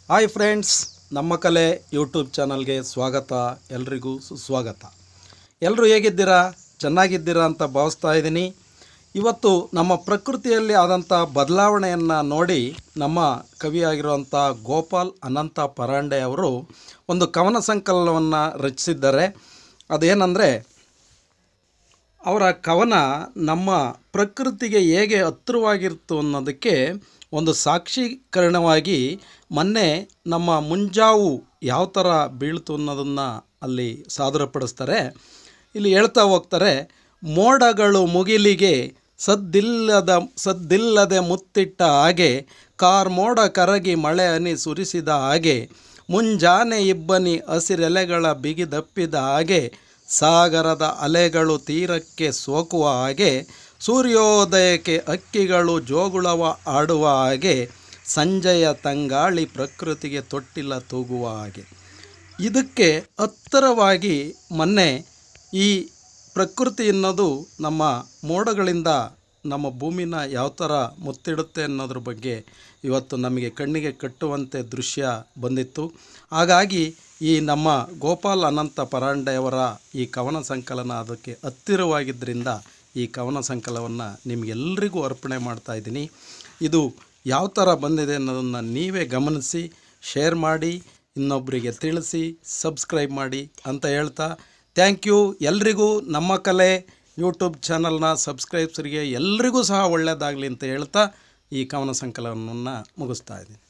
Hi friends, ನಮ್ಮ ಕಲೆ YouTube ಚಾನಲ್ಗೆ ಸ್ವಾಗತ. ಎಲ್ರಿಗೂ ಸುಸ್ವಾಗತ. ಎಲ್ಲರೂ ಹೇಗಿದ್ದೀರಾ? ಚೆನ್ನಾಗಿದ್ದೀರಾ ಅಂತ ಭಾವಿಸ್ತಾ ಇದ್ದೀನಿ. ಇವತ್ತು ನಮ್ಮ ಪ್ರಕೃತಿಯಲ್ಲಿ ಆದಂಥ ಬದಲಾವಣೆಯನ್ನು ನೋಡಿ ನಮ್ಮ ಕವಿಯಾಗಿರುವಂಥ ಗೋಪಾಲ್ ಅನಂತ ಪರಾಂಡೆ ಅವರು ಒಂದು ಕವನ ಸಂಕಲನವನ್ನು ರಚಿಸಿದ್ದಾರೆ. ಅದೇನೆಂದರೆ, ಅವರ ಕವನ ನಮ್ಮ ಪ್ರಕೃತಿಗೆ ಹೇಗೆ ಹತ್ತಿರವಾಗಿರ್ತು ಅನ್ನೋದಕ್ಕೆ ಒಂದು ಸಾಕ್ಷೀಕರಣವಾಗಿ ಮೊನ್ನೆ ನಮ್ಮ ಮುಂಜಾವು ಯಾವ ಥರ ಬೀಳ್ತು ಅನ್ನೋದನ್ನು ಅಲ್ಲಿ ಸಾದರಪಡಿಸ್ತಾರೆ. ಇಲ್ಲಿ ಹೇಳ್ತಾ ಹೋಗ್ತಾರೆ, ಮೋಡಗಳು ಮುಗಿಲಿಗೆ ಸದ್ದಿಲ್ಲದೆ ಮುತ್ತಿಟ್ಟ ಹಾಗೆ, ಕಾರ್ಮೋಡ ಕರಗಿ ಮಳೆ ಹನಿ ಸುರಿಸಿದ ಹಾಗೆ, ಮುಂಜಾನೆ ಇಬ್ಬನಿ ಹಸಿರೆಲೆಗಳ ಬಿಗಿದಪ್ಪಿದ ಹಾಗೆ, ಸಾಗರದ ಅಲೆಗಳು ತೀರಕ್ಕೆ ಸೋಕುವ ಹಾಗೆ, ಸೂರ್ಯೋದಯಕ್ಕೆ ಹಕ್ಕಿಗಳು ಜೋಗುಳವ ಆಡುವ ಹಾಗೆ, ಸಂಜೆಯ ತಂಗಾಳಿ ಪ್ರಕೃತಿಗೆ ತೊಟ್ಟಿಲ್ಲ ತೂಗುವ ಹಾಗೆ. ಇದಕ್ಕೆ ಹತ್ತಿರವಾಗಿ ಮೊನ್ನೆ ಈ ಪ್ರಕೃತಿ ಅನ್ನೋದು ನಮ್ಮ ಮೋಡಗಳಿಂದ ನಮ್ಮ ಭೂಮಿನ ಯಾವ ಥರ ಮುತ್ತಿಡುತ್ತೆ ಅನ್ನೋದ್ರ ಬಗ್ಗೆ ಇವತ್ತು ನಮಗೆ ಕಣ್ಣಿಗೆ ಕಟ್ಟುವಂತೆ ದೃಶ್ಯ ಬಂದಿತ್ತು. ಹಾಗಾಗಿ ಈ ನಮ್ಮ ಗೋಪಾಲ್ ಅನಂತ ಪರಾಂಡೆಯವರ ಈ ಕವನ ಸಂಕಲನ ಅದಕ್ಕೆ ಹತ್ತಿರವಾಗಿದ್ದರಿಂದ ಈ ಕವನ ಸಂಕಲನವನ್ನು ನಿಮಗೆಲ್ಲರಿಗೂ ಅರ್ಪಣೆ ಮಾಡ್ತಾಯಿದ್ದೀನಿ. ಇದು ಯಾವ ಥರ ಬಂದಿದೆ ಅನ್ನೋದನ್ನು ನೀವೇ ಗಮನಿಸಿ, ಶೇರ್ ಮಾಡಿ, ಇನ್ನೊಬ್ಬರಿಗೆ ತಿಳಿಸಿ, ಸಬ್ಸ್ಕ್ರೈಬ್ ಮಾಡಿ ಅಂತ ಹೇಳ್ತಾ, ಥ್ಯಾಂಕ್ ಯು. ಎಲ್ರಿಗೂ ನಮ್ಮ ಕಲೆ ಯೂಟ್ಯೂಬ್ ಚಾನಲ್ನ ಸಬ್ಸ್ಕ್ರೈಬ್ಸರಿಗೆ ಎಲ್ರಿಗೂ ಸಹ ಒಳ್ಳೆಯದಾಗಲಿ ಅಂತ ಹೇಳ್ತಾ ಈ ಕವನ ಸಂಕಲನವನ್ನು ಮುಗಿಸ್ತಾ ಇದ್ದೀನಿ.